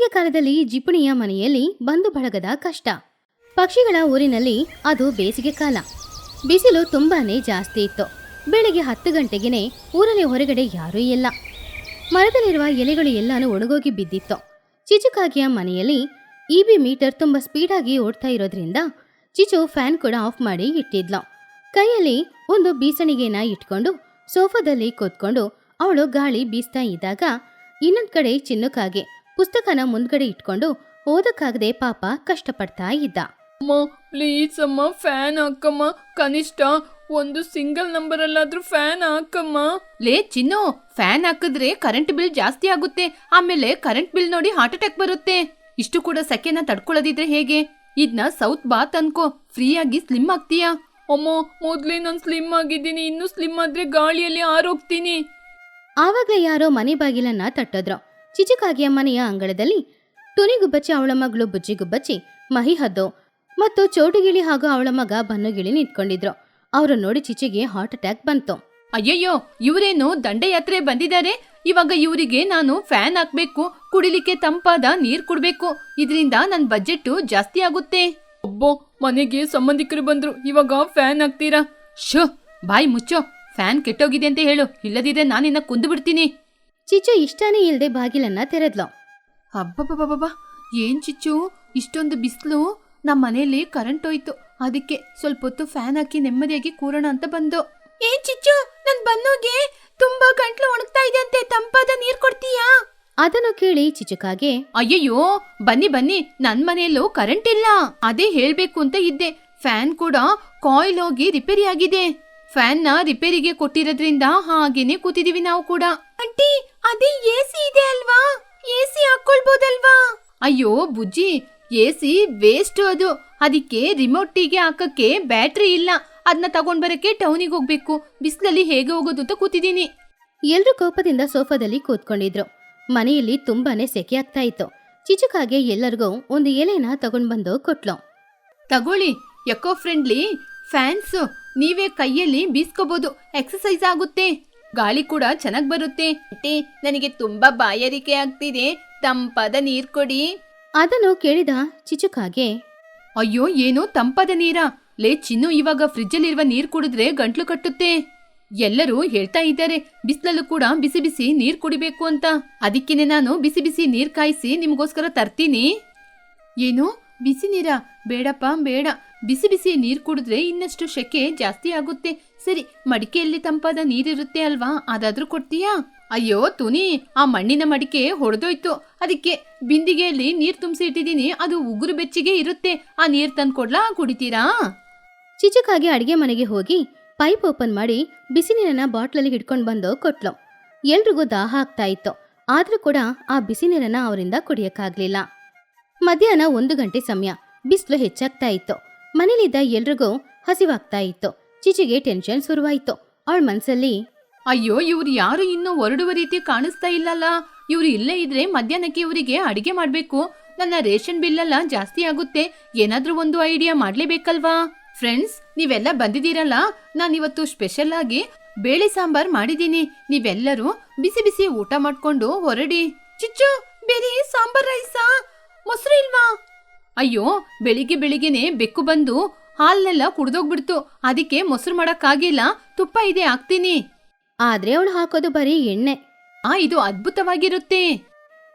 ಬೇಸಿಗೆ ಕಾಲದಲ್ಲಿ ಜಿಪುಣಿಯ ಮನೆಯಲ್ಲಿ ಬಂಧು ಬಳಗದ ಕಷ್ಟ. ಪಕ್ಷಿಗಳ ಊರಿನಲ್ಲಿ ಅದು ಬೇಸಿಗೆ ಕಾಲ. ಬಿಸಿಲು ತುಂಬಾನೇ ಜಾಸ್ತಿ ಇತ್ತು. ಬೆಳಿಗ್ಗೆ 10 ಗಂಟೆಗೆನೆ ಊರಲ್ಲಿ ಹೊರಗಡೆ ಯಾರೂ ಇಲ್ಲ. ಮರದಲ್ಲಿರುವ ಎಲೆಗಳು ಎಲ್ಲಾನು ಒಣಗೋಗಿ ಬಿದ್ದಿತ್ತು. ಚಿಚುಕಾಗಿಯ ಮನೆಯಲ್ಲಿ ಇಬಿ ಮೀಟರ್ ತುಂಬಾ ಸ್ಪೀಡಾಗಿ ಓಡ್ತಾ ಇರೋದ್ರಿಂದ ಚಿಚು ಫ್ಯಾನ್ ಕೂಡ ಆಫ್ ಮಾಡಿ ಇಟ್ಟಿದ್ಲು. ಕೈಯಲ್ಲಿ ಒಂದು ಬೀಸಣಿಗೆನ ಇಟ್ಕೊಂಡು ಸೋಫಾದಲ್ಲಿ ಕೂತ್ಕೊಂಡು ಅವಳು ಗಾಳಿ ಬೀಸ್ತಾ ಇದ್ದಾಗ ಇನ್ನೊಂದ್ ಕಡೆ ಚಿನ್ನುಕಾಗೆ ಪುಸ್ತಕನ ಮುಂದ್ಗಡೆ ಇಟ್ಕೊಂಡು ಓದಕ್ಕಾಗದೆ ಪಾಪ ಕಷ್ಟಪಡ್ತಾ ಇದ್ದ. ಅಮ್ಮ ಪ್ಲೀಸ್ ಅಮ್ಮ ಫ್ಯಾನ್ ಹಾಕಮ್ಮ, ಕನಿಷ್ಠ ಒಂದು ಸಿಂಗಲ್ ನಂಬರ್ ಅಲ್ಲಾದ್ರೂ ಫ್ಯಾನ್ ಹಾಕಮ್ಮ. ಲೇ ಚಿನ್ನು, ಫ್ಯಾನ್ ಹಾಕಿದ್ರೆ ಕರೆಂಟ್ ಬಿಲ್ ಜಾಸ್ತಿ ಆಗುತ್ತೆ. ಆಮೇಲೆ ಕರೆಂಟ್ ಬಿಲ್ ನೋಡಿ ಹಾರ್ಟ್ ಅಟ್ಯಾಕ್ ಬರುತ್ತೆ. ಇಷ್ಟು ಕೂಡ ಸೆಕೆನ ತಡ್ಕೊಳ್ಳೋದಿದ್ರೆ ಹೇಗೆ? ಇದನ್ನ ಸೌತ್ ಬಾತ್ ಅನ್ಕೋ, ಫ್ರೀ ಆಗಿ ಸ್ಲಿಮ್ ಆಗ್ತೀಯಾ. ಅಮ್ಮ ಮೊದ್ಲೇ ನಾನು ಸ್ಲಿಮ್ ಆಗಿದ್ದೀನಿ, ಇನ್ನು ಸ್ಲಿಮ್ ಆದ್ರೆ ಗಾಳಿಯಲ್ಲಿ ಆರೋಗ್ತೀನಿ. ಆವಾಗ್ಲೇ ಯಾರೋ ಮನೆ ಬಾಗಿಲನ್ನ ತಟ್ಟದ್ರು. ಚಿಚುಕಾಗಿಯ ಮನೆಯ ಅಂಗಳದಲ್ಲಿ ಟುನಿಗುಬ್ಬಚ್ಚಿ, ಅವಳ ಮಗಳು ಬುಜ್ಜಿಗುಬ್ಬಚ್ಚಿ, ಮಹಿಹದ್ದು ಮತ್ತು ಚೋಟುಗಿಳಿ ಹಾಗೂ ಅವಳ ಮಗ ಬನ್ನುಗಿಳಿ ನಿಂತ್ಕೊಂಡಿದ್ರು. ಅವರು ನೋಡಿ ಚಿಚಿಗೆ ಹಾರ್ಟ್ ಅಟ್ಯಾಕ್ ಬಂತು. ಅಯ್ಯಯ್ಯೋ, ಇವರೇನು ದಂಡಯಾತ್ರೆ ಬಂದಿದ್ದಾರೆ. ಇವಾಗ ಇವರಿಗೆ ನಾನು ಫ್ಯಾನ್ ಹಾಕ್ಬೇಕು, ಕುಡಿಲಿಕ್ಕೆ ತಂಪಾದ ನೀರ್ ಕೊಡ್ಬೇಕು. ಇದರಿಂದ ನನ್ ಬಜೆಟ್ ಜಾಸ್ತಿ ಆಗುತ್ತೆ. ಅಬ್ಬೋ, ಮನೆಗೆ ಸಂಬಂಧಿಕರು ಬಂದ್ರು, ಇವಾಗ ಫ್ಯಾನ್ ಹಾಕ್ತೀರಾ? ಶೋ, ಬಾಯ್ ಮುಚ್ಚೋ. ಫ್ಯಾನ್ ಕೆಟ್ಟೋಗಿದೆ ಅಂತ ಹೇಳು, ಇಲ್ಲದಿದ್ರೆ ನಾನಿನ್ನ ಕುಂದು ಬಿಡ್ತೀನಿ. ಚಿಚು ಇಷ್ಟಾನೇ ಇಲ್ದೆ ಬಾಗಿಲನ್ನ ತೆರೆದ್ಲು. ಹಬ್ಬಬ್ಬಬ್ಬಬ್ಬ, ಏನ್ ಚಿಚ್ಚು ಇಷ್ಟೊಂದು ಬಿಸಿಲು. ನಮ್ಮ ಮನೆಯಲ್ಲಿ ಕರೆಂಟ್ ಹೋಯ್ತು, ಅದಕ್ಕೆ ಸ್ವಲ್ಪ ಹೊತ್ತು ಫ್ಯಾನ್ ಹಾಕಿ ನೆಮ್ಮದಿಯಾಗಿ ಕೂರೋಣ ಅಂತ ಬಂದು. ಏ ಚಿಚ್ಚು, ನನ್ ಬನ್ನೋಗೆ ತುಂಬಾ ಗಂಟ್ಲು ಒಣಗ್ತಾ ಇದೆ ಅಂತೆ, ತಂಪಾದ ನೀರ್ ಕೊಡ್ತೀಯಾ? ಅದನ್ನು ಕೇಳಿ ಚಿಚುಕಾಗೆ, ಅಯ್ಯಯ್ಯೋ ಬನ್ನಿ ಬನ್ನಿ, ನನ್ ಮನೆಯಲ್ಲೂ ಕರೆಂಟ್ ಇಲ್ಲ. ಅದೇ ಹೇಳ್ಬೇಕು ಅಂತ ಇದ್ದೆ. ಫ್ಯಾನ್ ಕೂಡ ಕಾಯಿಲ್ ಹೋಗಿ ರಿಪೇರಿ ಆಗಿದೆ. ಫ್ಯಾನ್ ನ ರಿಪೇರಿಗೆ ಕೊಟ್ಟಿರೋದ್ರಿಂದ ಹಾಗೇನೆ ಕೂತಿದೀವಿ ನಾವು ಕೂಡ. ಆಂಟಿ, ಅದೇ ಎಸಿ ಇದೆ ಅಲ್ವಾ? ಎಸಿ ಹಾಕೊಳ್ಬೋದಲ್ವಾ? ಅಯ್ಯೋ ಬುಜ್ಜಿ, ಎಸಿ ವೇಸ್ಟ್ ಅದು. ಅದಕ್ಕೆ ರಿಮೋಟಿಗೆ ಹಾಕಕ್ಕೆ ಬ್ಯಾಟ್ರಿ ಇಲ್ಲ. ಅದನ್ನ ತಗೊಂಡ್ ಬರಕ್ಕೆ ಟೌನಿಗೆ ಹೋಗ್ಬೇಕು. ಬಿಸಿಲಲ್ಲಿ ಹೇಗೆ ಹೋಗೋದು ಅಂತ ಕೂತಿದೀನಿ. ಎಲ್ರೂ ಕೋಪದಿಂದ ಸೋಫಾದಲ್ಲಿ ಕೂತ್ಕೊಂಡಿದ್ರು. ಮನೆಯಲ್ಲಿ ತುಂಬಾನೇ ಸೆಕೆ ಆಗ್ತಾ ಇತ್ತು. ಚಿಚುಕಾಗೆ ಎಲ್ಲರಿಗೂ ಒಂದು ಎಲೆನ ತಗೊಂಡ್ ಬಂದು ಕೊಟ್ಲು. ತಗೊಳ್ಳಿ, ಎಕೋ ಫ್ರೆಂಡ್ಲಿ ಫ್ಯಾನ್ಸ್. ನೀವೇ ಕೈಯಲ್ಲಿ ಬೀಸ್ಕೋಬಹುದು, ಎಕ್ಸರ್ಸೈಸ್ ಆಗುತ್ತೆ, ಗಾಳಿ ಕೂಡ ಚೆನ್ನಾಗ್ ಬರುತ್ತೆ. ನನಗೆ ತುಂಬಾ ಬಾಯಾರಿಕೆ ಆಗ್ತಿದೆ, ತಂಪಾದ ನೀರ್ ಕೊಡಿ. ಅದನ್ನು ಕೇಳಿದ ಚಿಚುಕಾಗೆ, ಅಯ್ಯೋ ಏನೋ ತಂಪಾದ ನೀರಾ? ಲೇ ಚಿನ್ನು, ಇವಾಗ ಫ್ರಿಜ್ಜಲ್ಲಿರುವ ನೀರ್ ಕುಡಿದ್ರೆ ಗಂಟ್ಲು ಕಟ್ಟುತ್ತೆ. ಎಲ್ಲರೂ ಹೇಳ್ತಾ ಇದ್ದಾರೆ ಬಿಸಿಲಲ್ಲೂ ಕೂಡ ಬಿಸಿ ಬಿಸಿ ನೀರ್ ಕುಡಿಬೇಕು ಅಂತ. ಅದಕ್ಕೇನೆ ನಾನು ಬಿಸಿ ಬಿಸಿ ನೀರ್ ಕಾಯಿಸಿ ನಿಮ್ಗೋಸ್ಕರ ತರ್ತೀನಿ. ಏನು ಬಿಸಿ ನೀರಾ? ಬೇಡಪ್ಪ ಬೇಡ. ಬಿಸಿ ಬಿಸಿ ನೀರ್ ಕುಡಿದ್ರೆ ಇನ್ನಷ್ಟು ಶೆಕೆ ಜಾಸ್ತಿ ಆಗುತ್ತೆ. ಸರಿ, ಮಡಿಕೆಯಲ್ಲಿ ತಂಪಾದ ನೀರಿರುತ್ತೆ ಅಲ್ವಾ, ಅದಾದ್ರೂ ಕೊಡ್ತೀಯಾ? ಅಯ್ಯೋ ತುನಿ, ಆ ಮಣ್ಣಿನ ಮಡಿಕೆ ಹೊಡೆದೋಯ್ತು. ಅದಕ್ಕೆ ಬಿಂದಿಗೆಯಲ್ಲಿ ನೀರ್ ತುಂಬಿಸಿ ಇಟ್ಟಿದ್ದೀನಿ, ಅದು ಉಗುರು ಬೆಚ್ಚಿಗೆ ಇರುತ್ತೆ. ಆ ನೀರ್ ತಂದ್ಕೊಡ್ಲಾ, ಕುಡಿತೀರಾ? ಚಿಚುಕಾಗೆ ಅಡಿಗೆ ಮನೆಗೆ ಹೋಗಿ ಪೈಪ್ ಓಪನ್ ಮಾಡಿ ಬಿಸಿ ನೀರನ್ನ ಬಾಟ್ಲಲ್ಲಿ ಹಿಡ್ಕೊಂಡು ಬಂದು ಕೊಟ್ಲು. ಎಲ್ರಿಗೂ ದಾಹ ಆಗ್ತಾ ಇತ್ತು, ಆದ್ರೂ ಕೂಡ ಆ ಬಿಸಿ ನೀರನ್ನ ಅವರಿಂದ ಕುಡಿಯಕ್ಕಾಗ್ಲಿಲ್ಲ. ಮಧ್ಯಾಹ್ನ 1 ಗಂಟೆ ಸಮಯ. ಬಿಸಿಲು ಹೆಚ್ಚಾಗ್ತಾ ಇತ್ತು. ಮನೇಲಿದ್ದ ಎಲ್ರಿಗೂ ಹಸಿವಾಗ್ತಾ ಇತ್ತು. ಚಿಚಿಗೆ ಟೆನ್ಷನ್ ಶುರುವಾಯ್ತು. ಅವಳ ಮನ್ಸಲ್ಲಿ, ಅಯ್ಯೋ ಇವ್ರು ಯಾರು ಇನ್ನೂ ಹೊರಡುವ ರೀತಿ ಕಾಣಿಸ್ತಾ ಇಲ್ಲಲ್ಲ. ಇವ್ರು ಇಲ್ಲೇ ಇದ್ರೆ ಮಧ್ಯಾಹ್ನಕ್ಕೆ ಇವರಿಗೆ ಅಡಿಗೆ ಮಾಡ್ಬೇಕು. ನನ್ನ ರೇಷನ್ ಬಿಲ್ ಎಲ್ಲ ಜಾಸ್ತಿ ಆಗುತ್ತೆ. ಏನಾದ್ರೂ ಒಂದು ಐಡಿಯಾ ಮಾಡ್ಲೇಬೇಕಲ್ವಾ? ಫ್ರೆಂಡ್ಸ್, ನೀವೆಲ್ಲ ಬಂದಿದ್ದೀರಲ್ಲ, ನಾನಿವತ್ತು ಸ್ಪೆಷಲ್ ಆಗಿ ಬೇಳೆ ಸಾಂಬಾರ್ ಮಾಡಿದ್ದೀನಿ. ನೀವೆಲ್ಲರೂ ಬಿಸಿ ಬಿಸಿ ಊಟ ಮಾಡ್ಕೊಂಡು ಹೊರಡಿ. ಚಿಚ್ಚು, ಬೇರೆ ಸಾಂಬಾರ್ ರೈಸಾ? ಮೊಸರು ಇಲ್ವಾ? ಅಯ್ಯೋ, ಬೆಳಿಗ್ಗೆ ಬೆಳಿಗ್ಗೆನೆ ಬೆಕ್ಕು ಬಂದು ಹಾಲ್ನೆಲ್ಲ ಕುಡ್ದೋಗ್ಬಿಡ್ತು. ಅದಕ್ಕೆ ಮೊಸರು ಮಾಡಕ್ಕಾಗಿಲ್ಲ. ತುಪ್ಪ ಇದೆ, ಹಾಕ್ತೀನಿ. ಆದ್ರೆ ಅವಳು ಹಾಕೋದು ಬರೀ ಎಣ್ಣೆ. ಇದು ಅದ್ಭುತವಾಗಿರುತ್ತೆ.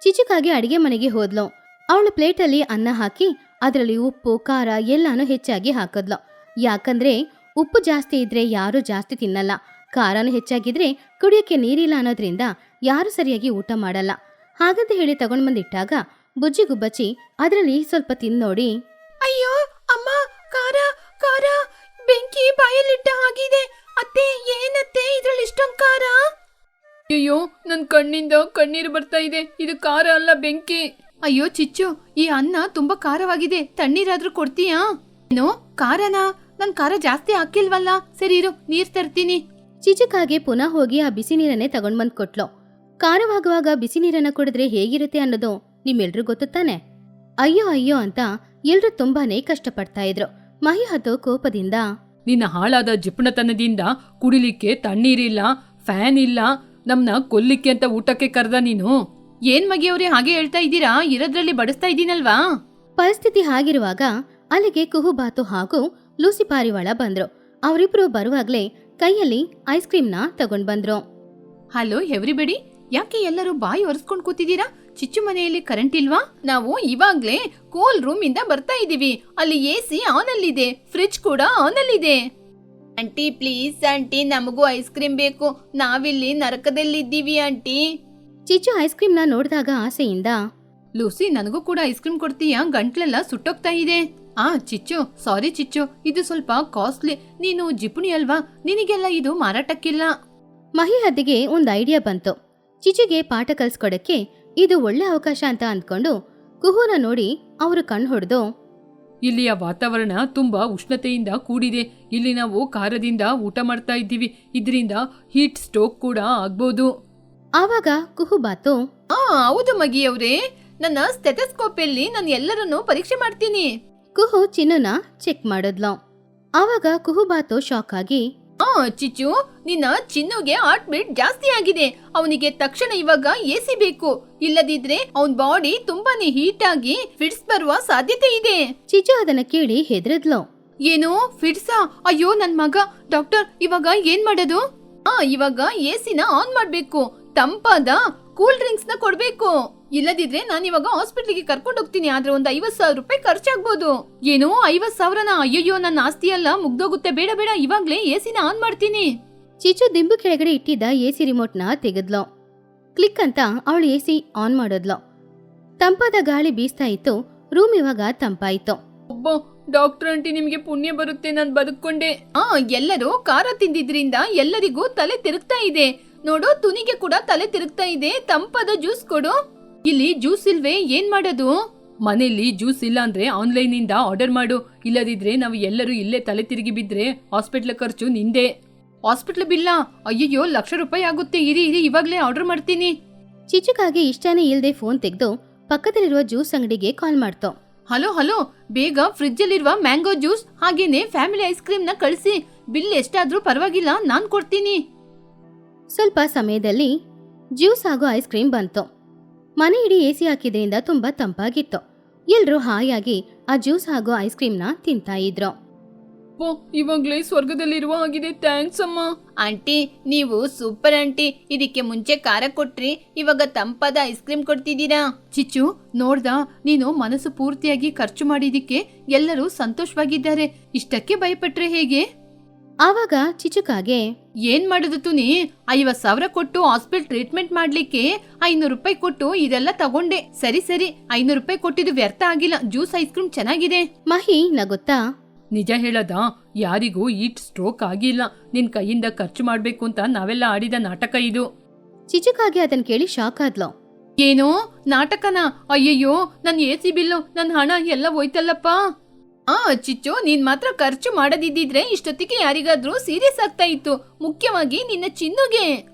ಚಿಚುಕಾಗೆ ಅಡಿಗೆ ಮನೆಗೆ ಹೋದ್ಲು. ಅವಳು ಪ್ಲೇಟಲ್ಲಿ ಅನ್ನ ಹಾಕಿ ಅದರಲ್ಲಿ ಉಪ್ಪು ಖಾರ ಎಲ್ಲಾನು ಹೆಚ್ಚಾಗಿ ಹಾಕದ್ಲು. ಯಾಕಂದ್ರೆ ಉಪ್ಪು ಜಾಸ್ತಿ ಇದ್ರೆ ಯಾರು ಜಾಸ್ತಿ ತಿನ್ನಲ್ಲ, ಖಾರನು ಹೆಚ್ಚಾಗಿದ್ರೆ ಕುಡಿಯೋಕೆ ನೀರಿಲ್ಲ ಅನ್ನೋದ್ರಿಂದ ಯಾರು ಸರಿಯಾಗಿ ಊಟ ಮಾಡಲ್ಲ. ಹಾಗಂತ ಹೇಳಿ ತಗೊಂಡ್ ಬಂದಿಟ್ಟಾಗ ಬುಜ್ಜಿಗುಬ್ಬಚ್ಚಿ ಅದರಲ್ಲಿ ಸ್ವಲ್ಪ ತಿನ್ನೋಡಿ, ಅಯ್ಯೋ ಅಮ್ಮ, ಖಾರ ಖಾರ, ಬೆಂಕಿ ಬಾಯಲ್ಲಿಟ್ಟ ಹಾಗಿದೆ. ಅತ್ತೆ, ಏನತ್ತೆ ಇದ್ರಲ್ಲಿ ಇಷ್ಟೊಂದು ಖಾರ? ಅಯ್ಯೋ, ನನ್ ಕಣ್ಣಿಂದ ಕಣ್ಣೀರು ಬರ್ತಾ ಇದೆ. ಇದು ಖಾರ ಅಲ್ಲ, ಬೆಂಕಿ. ಅಯ್ಯೋ ಚಿಚ್ಚು, ಈ ಅನ್ನ ತುಂಬಾ ಖಾರವಾಗಿದೆ, ತಣ್ಣೀರಾದ್ರೂ ಕೊಡ್ತೀಯಾ? ಏನೋ ಖಾರನಾ? ನನ್ ಖಾರ ಜಾಸ್ತಿ ಹಾಕಿಲ್ವಲ್ಲ. ಸರಿ ಇರು, ನೀರ್ ತರ್ತೀನಿ. ಚಿಚುಕಾಗೆ ಪುನಃ ಹೋಗಿ ಆ ಬಿಸಿ ನೀರನ್ನೇ ತಗೊಂಡ್ಬಂದ್ ಕೊಟ್ಲು. ಖಾರವಾಗುವಾಗ ಬಿಸಿ ನೀರನ್ನ ಕುಡಿದ್ರೆ ಹೇಗಿರುತ್ತೆ ಅನ್ನೋದು ನಿಮ್ಮೆಲ್ರೂ ಗೊತ್ತಾನೆ. ಅಯ್ಯೋ ಅಯ್ಯೋ ಅಂತ ಎಲ್ರೂ ತುಂಬಾನೇ ಕಷ್ಟಪಡ್ತಾ ಇದ್ರು. ಮಹಿಹದ್ದು ಕೋಪದಿಂದ, ನಿನ್ನ ಹಾಳಾದ ಜಿಪುಣತನದಿಂದ ಕುಡಿಲಿಕ್ಕೆ ತಣ್ಣೀರಿಲ್ಲ, ಫ್ಯಾನ್ ಇಲ್ಲ, ನಮ್ನ ಕೊಲ್ಲಿಕ್ಕೆ ಅಂತ ಊಟಕ್ಕೆ ಕರೆದ ನೀನು. ಏನ್ ಮಗಿಯವ್ರೆ ಹಾಗೆ ಹೇಳ್ತಾ ಇದ್ದೀರಾ? ಇರೋದ್ರಲ್ಲಿ ಬಡಿಸ್ತಾ ಇದ್ದೀನಲ್ವಾ? ಪರಿಸ್ಥಿತಿ ಹಾಗಿರುವಾಗ ಅಲ್ಲಿಗೆ ಕುಹುಬಾತು ಹಾಗೂ ಲೂಸಿ ಪಾರಿವಾಳ ಬಂದ್ರು. ಅವರಿಬ್ರು ಬರುವಾಗ್ಲೇ ಕೈಯಲ್ಲಿ ಐಸ್ ಕ್ರೀಮ್ನ ತಗೊಂಡ್ ಬಂದ್ರು. ಹಲೋ ಎವ್ರಿಬಡಿ, ಯಾಕೆ ಎಲ್ಲರೂ ಬಾಯಿ ಒರೆಸ್ಕೊಂಡ್ ಕೂತಿದ್ದೀರಾ? ಚಿಚ್ಚು ಮನೆಯಲ್ಲಿ ಕರೆಂಟ್ ಇಲ್ವಾ? ನಾವು ಇವಾಗ್ಲೇ ಕೂಲ್ ರೂಮ್ ಇಂದ ಬರ್ತಾ ಇದೀವಿ. ಅಲ್ಲಿ AC ಆನ್ ಅಲ್ಲಿದೆ, ಫ್ರಿಡ್ಜ್ ಕೂಡ ಆನ್ ಅಲ್ಲಿದೆ. ಆಂಟಿ ಪ್ಲೀಸ್ ಆಂಟಿ, ನಮಗೂ ಐಸ್ ಕ್ರೀಮ್ ಬೇಕು. ನಾವಿಲ್ಲಿ ನರಕದಲ್ಲಿದ್ದೀವಿ ಆಂಟಿ. ಚಿಚ್ಚು ಐಸ್ ಕ್ರೀಮ್ನ ನೋಡಿದಾಗ ಆಸೆಯಿಂದ, ಲೂಸಿ ನನಗೂ ಕೂಡ ಐಸ್ ಕ್ರೀಮ್ ಕೊಡ್ತೀಯಾ? ಗಂಟ್ಲೆಲ್ಲ ಸುಟ್ಟೋಗ್ತಾ ಇದೆ. ಚಿಚ್ಚು ಸಾರಿ ಚಿಚ್ಚು, ಇದು ಸ್ವಲ್ಪ ಕಾಸ್ಟ್ಲಿ. ನೀನು ಜಿಪುಣಿ ಅಲ್ವಾ, ನಿನಗೆಲ್ಲ ಇದು ಮಾರಾಟಕ್ಕಿಲ್ಲ. ಮಹಿ ಹದ್ದಿಗೆ ಒಂದ್ ಐಡಿಯಾ ಬಂತು. ಚಿಚುಗೆ ಪಾಠ ಕಲ್ಸ್ಕೊಡಕ್ಕೆ ಇದು ಒಳ್ಳೆ ಅವಕಾಶ ಅಂತ ಅಂದ್ಕೊಂಡು ಕುಹುನ ನೋಡಿ ಅವರು ಕಣ್ಣು ಹೊಡೆದು, ಇಲ್ಲಿಯ ವಾತಾವರಣ ತುಂಬಾ ಉಷ್ಣತೆಯಿಂದ ಕೂಡಿದೆ. ಇಲ್ಲಿ ನಾವು ಖಾರದಿಂದ ಊಟ ಮಾಡ್ತಾ ಇದ್ದೀವಿ. ಇದರಿಂದ ಹೀಟ್ ಸ್ಟ್ರೋಕ್ ಕೂಡ ಆಗ್ಬೋದು. ಆವಾಗ ಕುಹುಬಾತು, ಹೌದು ಮಗಿಯವ್ರೆ, ನನ್ನ ಸ್ಟೆಥೋಸ್ಕೋಪ್ ಅಲ್ಲಿ ನಾನು ಎಲ್ಲರನ್ನೂ ಪರೀಕ್ಷೆ ಮಾಡ್ತೀನಿ. ಕುಹು ಚಿನ್ನುನ ಚೆಕ್ ಮಾಡಿದ್ಲು. ಆವಾಗ ಕುಹುಬಾತು ಶಾಕ್ ಆಗಿ, ಚಿಚ್ಚು, ನಿನ್ನ ಚಿನ್ನುಗೆ ಹಾರ್ಟ್ ಬೀಟ್ ಜಾಸ್ತಿ ಆಗಿದೆ. ಅವನಿಗೆ ತಕ್ಷಣ ಇವಾಗ AC ಬೇಕು. ಇಲ್ಲದಿದ್ರೆ ಅವನ್ ಬಾಡಿ ತುಂಬಾನೇ ಹೀಟ್ ಆಗಿ ಫಿಟ್ಸ್ ಬರುವ ಸಾಧ್ಯತೆ ಇದೆ. ಚಿಚ್ಚು ಅದನ್ನ ಕೇಳಿ ಹೆದರಿದ್ಲು. ಏನು ಫಿಟ್ಸಾ? ಅಯ್ಯೋ ನನ್ ಮಗ. ಡಾಕ್ಟರ್, ಇವಾಗ ಏನ್ ಮಾಡೋದು? ಇವಾಗ AC ನ ಆನ್ ಮಾಡ್ಬೇಕು. ತಂಪಾದ ಕೂಲ್ ಡ್ರಿಂಕ್ಸ್ ನ ಕೊಡ್ಬೇಕು. ಇಲ್ಲದಿದ್ರೆ ನಾನು ಇವಾಗ ಹಾಸ್ಪಿಟಲ್ಗೆ ಕರ್ಕೊಂಡು ಹೋಗ್ತೀನಿ. ಆದ್ರೆ ಒಂದು 50,000 ರೂಪಾಯಿ ಖರ್ಚಾಗ್ಬೋದು. ಏನು 50,000ನ? ಅಯ್ಯಯ್ಯೋ, ನನ್ನ ಆಸ್ತಿ ಎಲ್ಲ ಮುಗ್ದೋಗುತ್ತೆ. ಬೇಡ ಬೇಡ, ಇವಾಗ್ಲೇ AC ನ ಆನ್ ಮಾಡ್ತೀನಿ. ಚಿಚ್ಚು ದಿಂಬು ಕೆಳಗಡೆ ಇಟ್ಟಿದ್ದ AC ರಿಮೋಟ್ನ ತೆಗೆದ್ಲು. ಕ್ಲಿಕ್ ಅಂತ ಅವಳು AC ಆನ್ ಮಾಡಿದ್ಲು. ತಂಪಾದ ಗಾಳಿ ಬೀಸ್ತಾ ಇತ್ತು. ರೂಮ್ ಇವಾಗ ತಂಪಾಯಿತು. ಒಬ್ಬ ಡಾಕ್ಟರ್ ಆಂಟಿ, ನಿಮ್ಗೆ ಪುಣ್ಯ ಬರುತ್ತೆ, ನಾನು ಬದುಕೊಂಡೆ. ಎಲ್ಲರೂ ಖಾರ ತಿಂದಿದ್ರಿಂದ ಎಲ್ಲರಿಗೂ ತಲೆ ತಿರುಗ್ತಾ ಇದೆ. ನೋಡು, ತುನಿಗೆ ಕೂಡ ತಲೆ ತಿರುಗ್ತಾ ಇದೆ. ತಂಪಾದ ಜ್ಯೂಸ್ ಕೊಡು. ಇಲ್ಲಿ ಜ್ಯೂಸ್ ಇಲ್ವೇ? ಏನ್ ಮಾಡೋದು? ಮನೆಯಲ್ಲಿ ಜ್ಯೂಸ್ ಇಲ್ಲ ಅಂದ್ರೆ ಆನ್ಲೈನ್ ಇಂದ ಆರ್ಡರ್ ಮಾಡು. ಇಲ್ಲದಿದ್ರೆ ನಾವು ಎಲ್ಲರೂ ಇಲ್ಲೇ ತಲೆ ತಿರುಗಿ ಬಿದ್ರೆ ಹಾಸ್ಪಿಟ್ಲ್ ಖರ್ಚು ನಿಂದೆ. ಹಾಸ್ಪಿಟ್ಲ್ ಬಿಲ್ಲ? ಅಯ್ಯಯ್ಯೋ, ಲಕ್ಷ ರೂಪಾಯಿ ಆಗುತ್ತೆ. ಇರಿ ಇವಾಗ್ಲೇ ಆರ್ಡರ್ ಮಾಡ್ತೀನಿ. ಚಿಚ್ಚುಕಾಗಿ ಇಷ್ಟನೇ ಇಲ್ದೆ ಫೋನ್ ತೆಗೆದು ಪಕ್ಕದಲ್ಲಿರುವ ಜ್ಯೂಸ್ ಅಂಗಡಿಗೆ ಕಾಲ್ ಮಾಡ್ತು. ಹಲೋ, ಬೇಗ ಫ್ರಿಡ್ಜ್ ಅಲ್ಲಿರುವ ಮ್ಯಾಂಗೋ ಜ್ಯೂಸ್ ಹಾಗೇನೆ ಫ್ಯಾಮಿಲಿ ಐಸ್ ಕ್ರೀಮ್ ನ ಕಳಿಸಿ. ಬಿಲ್ ಎಷ್ಟಾದ್ರೂ ಪರವಾಗಿಲ್ಲ, ನಾನ್ ಕೊಡ್ತೀನಿ. ಸ್ವಲ್ಪ ಸಮಯದಲ್ಲಿ ಜ್ಯೂಸ್ ಹಾಗೂ ಐಸ್ ಕ್ರೀಮ್ ಬಂತು. ಮನೆ ಇಡೀ AC ಹಾಕಿದ್ರಿಂದ ತುಂಬಾ ತಂಪಾಗಿತ್ತು. ಎಲ್ರೂ ಹಾಯಾಗಿ ಆ ಜ್ಯೂಸ್ ಹಾಗೂ ಐಸ್ ಕ್ರೀಮ್ನ ತಿಂತಾ ಇದ್ರು. ಇವಾಗ್ಲೇ ಸ್ವರ್ಗದಲ್ಲಿರುವ ಆಗಿದೆ. ಥ್ಯಾಂಕ್ಸ್ ಅಮ್ಮ. ಆಂಟಿ, ನೀವು ಸೂಪರ್ ಆಂಟಿ. ಇದಕ್ಕೆ ಮುಂಚೆ ಖಾರ ಕೊಟ್ರಿ, ಇವಾಗ ತಂಪಾದ ಐಸ್ ಕ್ರೀಮ್ ಕೊಡ್ತಿದ್ದೀರಾ. ಚಿಚ್ಚು, ನೋಡ್ದ, ನೀನು ಮನಸ್ಸು ಪೂರ್ತಿಯಾಗಿ ಖರ್ಚು ಮಾಡಿದಕ್ಕೆ ಎಲ್ಲರೂ ಸಂತೋಷವಾಗಿದ್ದಾರೆ. ಇಷ್ಟಕ್ಕೆ ಭಯಪಟ್ರೆ ಹೇಗೆ? ಆವಾಗ ಚಿಚುಕಾಗೆ, ಏನ್ ಮಾಡುದು ತುನಿ? 50,000 ಕೊಟ್ಟು ಹಾಸ್ಪಿಟಲ್ ಟ್ರೀಟ್ಮೆಂಟ್ ಮಾಡ್ಲಿಕ್ಕೆ 500 ರೂಪಾಯಿ ಕೊಟ್ಟು ಇದೆಲ್ಲ ತಗೊಂಡೆ. ಸರಿ 500 ರೂಪಾಯಿ ಕೊಟ್ಟಿದ್ದು ವ್ಯರ್ಥ ಆಗಿಲ್ಲ. ಜ್ಯೂಸ್ ಐಸ್ ಕ್ರೀಮ್ ಚೆನ್ನಾಗಿದೆ. ಮಹಿ ನಗುತ್ತಾ, ನಿಜ ಹೇಳದ, ಯಾರಿಗೂ ಹೀಟ್ ಸ್ಟ್ರೋಕ್ ಆಗಿಲ್ಲ. ನಿನ್ ಕೈಯಿಂದ ಖರ್ಚು ಮಾಡ್ಬೇಕು ಅಂತ ನಾವೆಲ್ಲ ಆಡಿದ ನಾಟಕ ಇದು. ಚಿಚುಕಾಗೆ ಅದನ್ ಕೇಳಿ ಶಾಕ್ ಆದ್ಲು. ಏನೋ ನಾಟಕನ? ಅಯ್ಯಯ್ಯೋ, ನನ್ AC ಬಿಲ್ಲು, ನನ್ ಹಣ ಎಲ್ಲ ಹೋಯ್ತಲ್ಲಪ್ಪ. ಚಿಚ್ಚು, ನೀನ್ ಮಾತ್ರ ಖರ್ಚು ಮಾಡದಿದ್ದಿದ್ರೆ ಇಷ್ಟೊತ್ತಿಗೆ ಯಾರಿಗಾದ್ರೂ ಸೀರಿಯಸ್ ಆಗ್ತಾ ಇತ್ತು. ಮುಖ್ಯವಾಗಿ ನಿನ್ನ ಚಿನ್ನುಗೆ.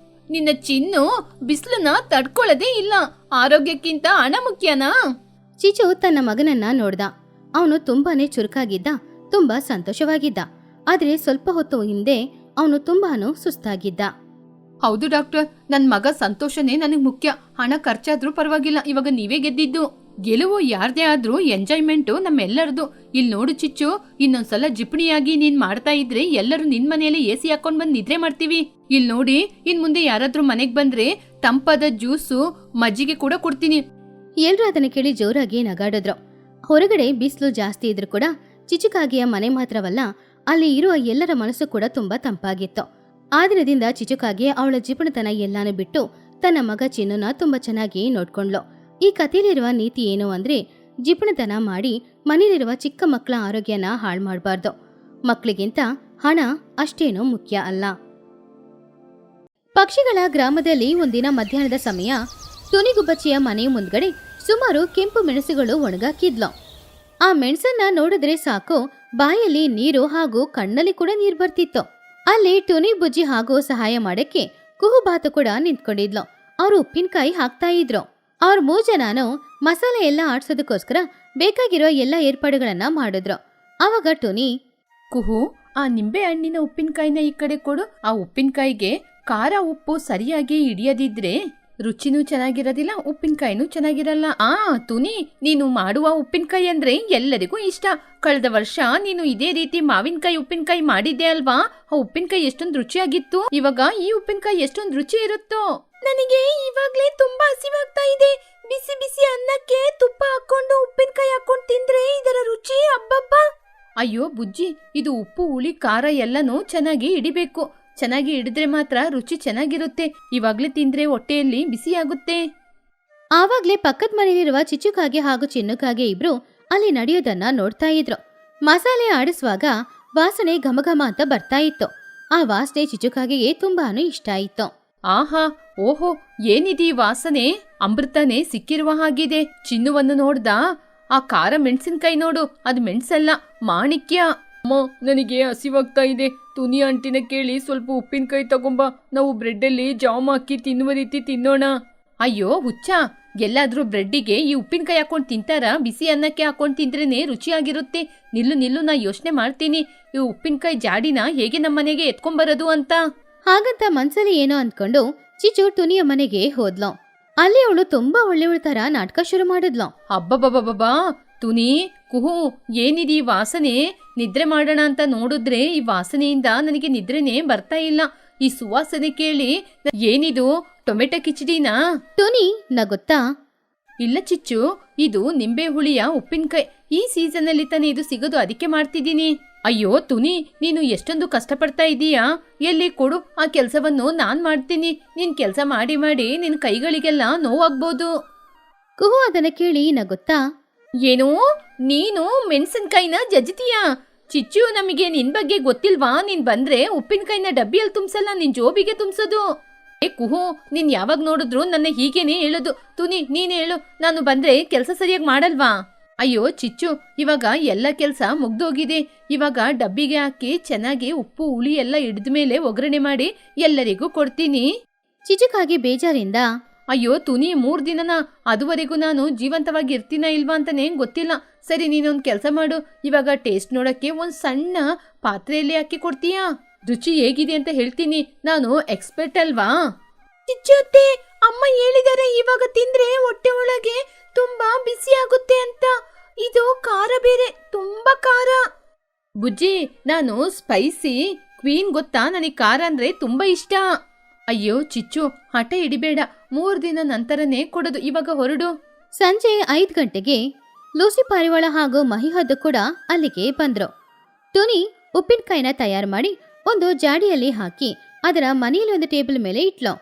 ನಿನ್ನ ಚಿನ್ನು ಬಿಸಿಲನ್ನ ತಡ್ಕೊಳ್ಳೋದೇ ಇಲ್ಲ. ಆರೋಗ್ಯಕ್ಕಿಂತ ಹಣ ಮುಖ್ಯನಾ? ಚಿಚು ತನ್ನ ಮಗನನ್ನ ನೋಡ್ದ. ಅವನು ತುಂಬಾನೇ ಚುರುಕಾಗಿದ್ದ, ತುಂಬಾ ಸಂತೋಷವಾಗಿದ್ದ. ಆದ್ರೆ ಸ್ವಲ್ಪ ಹೊತ್ತು ಹಿಂದೆ ಅವನು ತುಂಬಾನು ಸುಸ್ತಾಗಿದ್ದ. ಹೌದು ಡಾಕ್ಟರ್, ನನ್ ಮಗ ಸಂತೋಷನೇ ನನಗ್ ಮುಖ್ಯ. ಹಣ ಖರ್ಚಾದ್ರೂ ಪರವಾಗಿಲ್ಲ. ಇವಾಗ ನೀವೇ ಗೆದ್ದಿದ್ದು. ಗೆಲುವು ಯಾರ್ದೇ ಆದ್ರೂ ಎಂಜಾಯ್ಮೆಂಟು ನಮ್ಮೆಲ್ಲರದು. ಇಲ್ಲಿ ನೋಡು ಚಿಚ್ಚು, ಇನ್ನೊಂದ್ಸಲ ಜಿಪಣಿಯಾಗಿ ನೀನ್ ಮಾಡ್ತಾ ಇದ್ರೆ ಎಲ್ಲರೂ ನಿನ್ ಮನೆಯಲ್ಲಿ AC ಹಾಕೊಂಡ್ ಬಂದ್ ನಿದ್ರೆ ಮಾಡ್ತೀವಿ. ಇಲ್ಲಿ ನೋಡಿ, ಇನ್ ಮುಂದೆ ಯಾರಾದ್ರೂ ಮನೆಗ್ ಬಂದ್ರೆ ತಂಪಾದ ಜ್ಯೂಸು ಮಜ್ಜಿಗೆ ಕೂಡ ಕೊಡ್ತೀನಿ. ಎಲ್ರೂ ಅದನ್ನ ಕೇಳಿ ಜೋರಾಗಿ ನಗಾಡಿದ್ರು. ಹೊರಗಡೆ ಬಿಸಿಲು ಜಾಸ್ತಿ ಇದ್ರು ಕೂಡ ಚಿಚುಕಾಗಿಯ ಮನೆ ಮಾತ್ರವಲ್ಲ, ಅಲ್ಲಿ ಇರುವ ಎಲ್ಲರ ಮನಸ್ಸು ಕೂಡ ತುಂಬಾ ತಂಪಾಗಿತ್ತು. ಆ ದಿನದಿಂದ ಚಿಚುಕಾಗಿ ಅವಳ ಜಿಪಣತನ ಎಲ್ಲಾನು ಬಿಟ್ಟು ತನ್ನ ಮಗ ಚಿನ್ನುನ ತುಂಬಾ ಚೆನ್ನಾಗಿ ನೋಡ್ಕೊಂಡ್ಲು. ಈ ಕಥೆಯಲ್ಲಿರುವ ನೀತಿ ಏನು ಅಂದ್ರೆ, ಜಿಪಣತನ ಮಾಡಿ ಮನೇಲಿರುವ ಚಿಕ್ಕ ಮಕ್ಕಳ ಆರೋಗ್ಯನ ಹಾಳು ಮಾಡಬಾರ್ದು. ಮಕ್ಕಳಿಗಿಂತ ಹಣ ಅಷ್ಟೇನೂ ಮುಖ್ಯ ಅಲ್ಲ. ಪಕ್ಷಿಗಳ ಗ್ರಾಮದಲ್ಲಿ ಒಂದಿನ ಮಧ್ಯಾಹ್ನದ ಸಮಯ ತುನಿಗುಬ್ಬಚ್ಚಿಯ ಮನೆ ಮುಂದ್ಗಡೆ ಸುಮಾರು ಕೆಂಪು ಮೆಣಸುಗಳು ಒಣಗಾಕಿದ್ಲು. ಆ ಮೆಣಸನ್ನ ನೋಡಿದ್ರೆ ಸಾಕು, ಬಾಯಲ್ಲಿ ನೀರು ಹಾಗೂ ಕಣ್ಣಲ್ಲಿ ಕೂಡ ನೀರು ಬರ್ತಿತ್ತು. ಅಲ್ಲಿ ಟುನಿ ಬುಜ್ಜಿ ಹಾಗೂ ಸಹಾಯ ಮಾಡಕ್ಕೆ ಕುಹುಬಾತು ಕೂಡ ನಿಂತ್ಕೊಂಡಿದ್ಲು. ಅವ್ರು ಉಪ್ಪಿನಕಾಯಿ ಹಾಕ್ತಾ ಇದ್ರು. ಅವ್ರ 3 ಜನನು ಮಸಾಲೆ ಎಲ್ಲ ಆಡ್ಸೋದಕ್ಕೋಸ್ಕರ ಬೇಕಾಗಿರೋ ಎಲ್ಲ ಏರ್ಪಾಡುಗಳನ್ನ ಮಾಡಿದ್ರು. ಆವಾಗ ಟುನಿ, ಕುಹು, ಆ ನಿಂಬೆ ಹಣ್ಣಿನ ಉಪ್ಪಿನಕಾಯಿನ ಈ ಕಡೆ ಕೊಡು. ಆ ಉಪ್ಪಿನಕಾಯಿಗೆ ಖಾರ ಉಪ್ಪು ಸರಿಯಾಗಿ ಹಿಡಿಯದಿದ್ರೆ ರುಚಿನೂ ಚೆನ್ನಾಗಿರೋದಿಲ್ಲ ಉಪ್ಪಿನಕಾಯಿನೂ ಚೆನ್ನಾಗಿರಲ್ಲ. ತುನಿ, ನೀನು ಮಾಡುವ ಉಪ್ಪಿನಕಾಯಿ ಅಂದ್ರೆ ಎಲ್ಲರಿಗೂ ಇಷ್ಟ. ಕಳೆದ ವರ್ಷ ನೀನು ಇದೇ ರೀತಿ ಮಾವಿನಕಾಯಿ ಉಪ್ಪಿನಕಾಯಿ ಮಾಡಿದ್ದೆ ಅಲ್ವಾ? ಆ ಉಪ್ಪಿನಕಾಯಿ ಎಷ್ಟೊಂದು ರುಚಿಯಾಗಿತ್ತು. ಇವಾಗ ಈ ಉಪ್ಪಿನಕಾಯಿ ಎಷ್ಟೊಂದು ರುಚಿ ಇರುತ್ತೋ. ನನಗೆ ಇವಾಗ್ಲೇ ತುಂಬಾ ಹಸಿವಾಗ್ತಾ ಇದೆ. ಬಿಸಿ ಬಿಸಿ ಅನ್ನಕ್ಕೆ ತುಪ್ಪ ಹಾಕೊಂಡು ಉಪ್ಪಿನಕಾಯಿ ಹಾಕೊಂಡು ತಿಂದ್ರೆ ಇದರ ರುಚಿ ಅಬ್ಬಬ್ಬ. ಅಯ್ಯೋ ಬುಜ್ಜಿ, ಇದು ಉಪ್ಪು ಹುಳಿ ಖಾರ ಎಲ್ಲನೂ ಚೆನ್ನಾಗಿ ಹಿಡಿಬೇಕು. ಚೆನ್ನಾಗಿ ಹಿಡಿದ್ರೆ ಮಾತ್ರ ರುಚಿ ಚೆನ್ನಾಗಿರುತ್ತೆ. ಇವಾಗ್ಲೇ ತಿಂದ್ರೆ ಹೊಟ್ಟೆಯಲ್ಲಿ ಬಿಸಿಯಾಗುತ್ತೆ. ಆವಾಗ್ಲೇ ಪಕ್ಕದ ಮನೆಯಲ್ಲಿರುವ ಚಿಚ್ಚುಕಾಗೆ ಹಾಗೂ ಚಿನ್ನುಕಾಗೆ ಇಬ್ರು ಅಲ್ಲಿ ನಡೆಯೋದನ್ನ ನೋಡ್ತಾ ಇದ್ರು. ಮಸಾಲೆ ಆಡಿಸುವಾಗ ವಾಸನೆ ಘಮಘಮ ಅಂತ ಬರ್ತಾ ಇತ್ತು. ಆ ವಾಸನೆ ಚಿಚ್ಚುಕಾಗೆಗೆ ತುಂಬಾನು ಇಷ್ಟ ಆಯಿತು. ಆಹಾ, ಓಹೋ, ಏನಿದೀ ವಾಸನೆ? ಅಮೃತನೇ ಸಿಕ್ಕಿರುವ ಹಾಗಿದೆ. ಚಿನ್ನುವನ್ನು ನೋಡ್ದ? ಆ ಖಾರ ಮೆಣಸಿನ್ಕಾಯಿ ನೋಡು, ಅದು ಮೆಣಸಲ್ಲ, ಮಾಣಿಕ್ಯ. ಅಮ್ಮ, ನನಗೆ ಹಸಿವಾಗ್ತಾ ಇದೆ. ತುನಿ ಆಂಟಿನ ಕೇಳಿ ಸ್ವಲ್ಪ ಉಪ್ಪಿನಕಾಯಿ ತಗೊಂಬ. ನಾವು ಬ್ರೆಡ್ಡಲ್ಲಿ ಜಾಮ್ ಹಾಕಿ ತಿನ್ನುವ ರೀತಿ ತಿನ್ನೋಣ. ಅಯ್ಯೋ ಹುಚ್ಚ, ಎಲ್ಲಾದ್ರೂ ಬ್ರೆಡ್ಡಿಗೆ ಈ ಉಪ್ಪಿನಕಾಯಿ ಹಾಕೊಂಡು ತಿಂತಾರ? ಬಿಸಿ ಅನ್ನಕ್ಕೆ ಹಾಕೊಂಡು ತಿಂದ್ರೇನೆ ರುಚಿಯಾಗಿರುತ್ತೆ. ನಿಲ್ಲು ನಿಲ್ಲು, ನಾ ಯೋಚನೆ ಮಾಡ್ತೀನಿ ಈ ಉಪ್ಪಿನಕಾಯಿ ಜಾಡಿನ ಹೇಗೆ ನಮ್ಮನೆಗೆ ಎತ್ಕೊಂಬರೋದು ಅಂತ. ಹಾಗಂತ ಮನ್ಸಲ್ಲಿ ಏನೋ ಅಂದ್ಕೊಂಡು ಚಿಚ್ಚು ಟುನಿಯ ಮನೆಗೆ ಹೋದ್ಲು. ಅಲ್ಲಿ ಅವಳು ತುಂಬಾ ಒಳ್ಳೆಯವಳ ತರ ನಾಟಕ ಶುರು ಮಾಡಿದ್ಲು. ಅಬ್ಬಬ್ಬಬ್ಬಬ್ಬಾ, ತುನಿ, ಕುಹು, ಏನಿದೀ ವಾಸನೆ? ನಿದ್ರೆ ಮಾಡೋಣ ಅಂತ ನೋಡಿದ್ರೆ ಈ ವಾಸನೆಯಿಂದ ನನಗೆ ನಿದ್ರೆನೇ ಬರ್ತಾ ಇಲ್ಲ. ಈ ಸುವಾಸನೆ ಕೇಳಿ ಏನಿದು, ಟೊಮೆಟೊ ಕಿಚಡಿನಾ? ಟುನಿ ನಗುತ್ತಾ, ಇಲ್ಲ ಚಿಚ್ಚು, ಇದು ನಿಂಬೆ ಹುಳಿಯ ಉಪ್ಪಿನಕಾಯಿ. ಈ ಸೀಸನ್ ಅಲ್ಲಿ ತಾನೇ ಇದು ಸಿಗೋದು, ಅದಕ್ಕೆ ಮಾಡ್ತಿದ್ದೀನಿ. ಅಯ್ಯೋ ತುನಿ, ನೀನು ಎಷ್ಟೊಂದು ಕಷ್ಟಪಡ್ತಾ ಇದೀಯಾ. ಎಲ್ಲಿ ಕೊಡು, ಆ ಕೆಲಸವನ್ನು ನಾನ್ ಮಾಡ್ತೀನಿ. ನೀನ್ ಕೆಲಸ ಮಾಡಿ ಮಾಡಿ ನಿನ್ ಕೈಗಳಿಗೆಲ್ಲ ನೋವಾಗ್ಬೋದು. ಕುಹು ಅದನ್ನ ಕೇಳಿ ನಗುತ್ತಾ, ಏನೋ, ನೀನು ಮೆಣಸಿನ್ಕಾಯಿನ ಜಜ್ಜಿತೀಯಾ? ಚಿಚ್ಚು, ನಮಗೆ ನಿನ್ ಬಗ್ಗೆ ಗೊತ್ತಿಲ್ವಾ? ನೀನ್ ಬಂದ್ರೆ ಉಪ್ಪಿನಕಾಯಿನ ಡಬ್ಬಿಯಲ್ಲಿ ತುಂಬಿಸಲ್ಲ, ನಿನ್ ಜೋಬಿಗೆ ತುಂಬಿಸೋದು. ಕುಹು, ನೀನ್ ಯಾವಾಗ ನೋಡಿದ್ರು ನನ್ನ ಹೀಗೇನೆ ಹೇಳೋದು. ತುನಿ, ನೀನ್ ಹೇಳು, ನಾನು ಬಂದ್ರೆ ಕೆಲಸ ಸರಿಯಾಗಿ ಮಾಡಲ್ವಾ? ಅಯ್ಯೋ ಚಿಚ್ಚು, ಇವಾಗ ಎಲ್ಲ ಕೆಲಸ ಮುಗ್ದೋಗಿದೆ. ಇವಾಗ ಡಬ್ಬಿಗೆ ಹಾಕಿ ಚೆನ್ನಾಗಿ ಉಪ್ಪು ಹುಳಿ ಎಲ್ಲ ಹಿಡಿದ್ಮೇಲೆ ಒಗ್ಗರಣೆ ಮಾಡಿ ಎಲ್ಲರಿಗೂ ಕೊಡ್ತೀನಿ. ಚಿಚುಕಾಗೆ ಬೇಜಾರಿಂದ, ಅಯ್ಯೋ ತುನಿ, 3 ದಿನನ? ಅದುವರೆಗೂ ನಾನು ಜೀವಂತವಾಗಿ ಇರ್ತೀನ ಇಲ್ವಾ ಅಂತಾನೆ ಗೊತ್ತಿಲ್ಲ. ಸರಿ, ನೀನೊಂದ್ ಕೆಲಸ ಮಾಡು, ಇವಾಗ ಟೇಸ್ಟ್ ನೋಡಕ್ಕೆ ಒಂದ್ ಸಣ್ಣ ಪಾತ್ರೆಯಲ್ಲಿ ಹಾಕಿ ಕೊಡ್ತೀಯಾ? ರುಚಿ ಹೇಗಿದೆ ಅಂತ ಹೇಳ್ತೀನಿ, ನಾನು ಎಕ್ಸ್ಪರ್ಟ್ ಅಲ್ವಾ? ಚಿಚ್ಚೋತೆ, ಅಮ್ಮ ಹೇಳಿದಾರೆ ಇವಾಗ ತಿಂದ್ರೆ ಹೊಟ್ಟೆ ಒಳಗೆ ತುಂಬಾ ಬಿಸಿ ಆಗುತ್ತೆ ಅಂತ. ಇದು ಖಾರ ಬೇರೆ, ತುಂಬಾ ಖಾರ. ಬುಜ್ಜಿ, ನಾನು ಸ್ಪೈಸಿ ಕ್ವೀನ್ ಗೊತ್ತಾ? ನನಗೆ ಖಾರ ಅಂದ್ರೆ ತುಂಬಾ ಇಷ್ಟ. ಅಯ್ಯೋ ಚಿಚ್ಚು, ಹಠ ಹಿಡಿಬೇಡ, 3 ದಿನ ನಂತರನೇ ಕೊಡೋದು. ಇವಾಗ ಹೊರಡು. ಸಂಜೆ 5 ಗಂಟೆಗೆ ಲೂಸಿ ಪಾರಿವಾಳ ಹಾಗೂ ಮಹಿಹದ್ದು ಕೂಡ ಅಲ್ಲಿಗೆ ಬಂದ್ರು. ಟುನಿ ಉಪ್ಪಿನಕಾಯಿನ ತಯಾರು ಮಾಡಿ ಒಂದು ಜಾಡಿಯಲ್ಲಿ ಹಾಕಿ ಅದರ ಮನೆಯಲ್ಲಿ ಒಂದು ಟೇಬಲ್ ಮೇಲೆ ಇಟ್ಲು.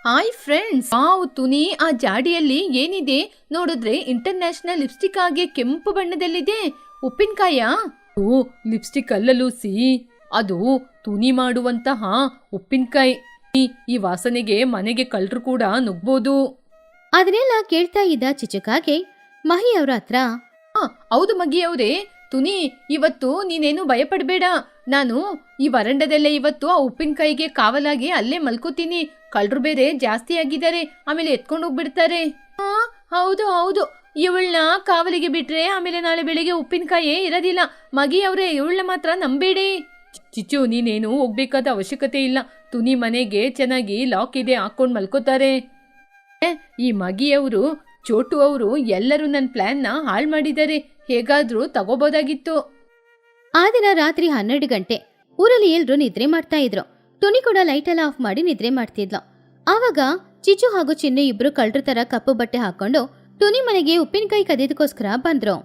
ಹಾಯ್ ಫ್ರೆಂಡ್ಸ್, ವಾವ್ ತುನಿ, ಆ ಜಾಡಿಯಲ್ಲಿ ಏನಿದೆ ನೋಡಿದ್ರೆ ಇಂಟರ್ನ್ಯಾಷನಲ್ ಲಿಪ್ಸ್ಟಿಕ್ ಆಗಿ ಕೆಂಪು ಬಣ್ಣದಲ್ಲಿದೆ. ಉಪ್ಪಿನಕಾಯ? ಓ, ಲಿಪ್ಸ್ಟಿಕ್ ಅಲ್ಲ ಲೂಸಿ, ಅದು ತುನಿ ಮಾಡುವಂತಹ ಉಪ್ಪಿನಕಾಯಿ. ಈ ವಾಸನೆಗೆ ಮನೆಗೆ ಕಳ್ಳರು ಕೂಡ ನುಗ್ಬೋದು. ಅದನ್ನೆಲ್ಲ ಕೇಳ್ತಾ ಇದ್ದ ಚಿಚುಕಾಗೆ ಮಹಿ ಅವ್ರ ಹತ್ರ, ಹೌದು ಮಗಿಯವ್ರೆ, ತುನಿ, ಇವತ್ತು ನೀನೇನು ಭಯಪಡಬೇಡ. ನಾನು ಈ ವರಂಡದಲ್ಲೇ ಇವತ್ತು ಆ ಉಪ್ಪಿನಕಾಯಿಗೆ ಕಾವಲಾಗಿ ಅಲ್ಲೇ ಮಲ್ಕೋತೀನಿ. ಕಳ್ಳರು ಬೇರೆ ಜಾಸ್ತಿ ಆಗಿದ್ದಾರೆ, ಆಮೇಲೆ ಎತ್ಕೊಂಡು ಹೋಗ್ಬಿಡ್ತಾರೆ. ಹೌದು ಹೌದು, ಇವಳನ್ನ ಕಾವಲಿಗೆ ಬಿಟ್ರೆ ಆಮೇಲೆ ನಾಳೆ ಬೆಳಿಗ್ಗೆ ಉಪ್ಪಿನಕಾಯೇ ಇರೋದಿಲ್ಲ. ಮಗಿಯವ್ರೆ, ಇವಳನ್ನ ಮಾತ್ರ ನಂಬೇಡಿ. ಚಿಚ್ಚು, ನೀನೇನು ಹೋಗ್ಬೇಕಾದ ಅವಶ್ಯಕತೆ ಇಲ್ಲ. ತುನಿ ಮನೆಗೆ ಚೆನ್ನಾಗಿ ಲಾಕ್ ಇದೆ, ಹಾಕೊಂಡು ಮಲ್ಕೋತಾರೆ. ಈ ಮಗಿಯವರು, ಚೋಟು ಅವರು ಎಲ್ಲರೂ ನನ್ನ ಪ್ಲಾನ್ನ ಹಾಳು ಮಾಡಿದ್ದಾರೆ. ಹೇಗಾದ್ರೂ ತಗೋಬೋದಾಗಿತ್ತು. ಆ ದಿನ ರಾತ್ರಿ 12 ಗಂಟೆ. ಊರಲ್ಲಿ ಎಲ್ರು ನಿದ್ರೆ ಮಾಡ್ತಾ ಇದ್ರು. ಟುನಿ ಕೂಡ ಲೈಟ್ ಎಲ್ಲ ಆಫ್ ಮಾಡಿ ನಿದ್ರೆ ಮಾಡ್ತಿದ್ಲು. ಆವಾಗ ಚಿಚ್ಚು ಹಾಗೂ ಚಿನ್ನು ಇಬ್ರು ಕಳ್ಳರ ತರ ಕಪ್ಪು ಬಟ್ಟೆ ಹಾಕೊಂಡು ಟುನಿ ಮನೆಗೆ ಉಪ್ಪಿನಕಾಯಿ ಕದಿಯೋದಕ್ಕೋಸ್ಕರ ಬಂದ್ರು.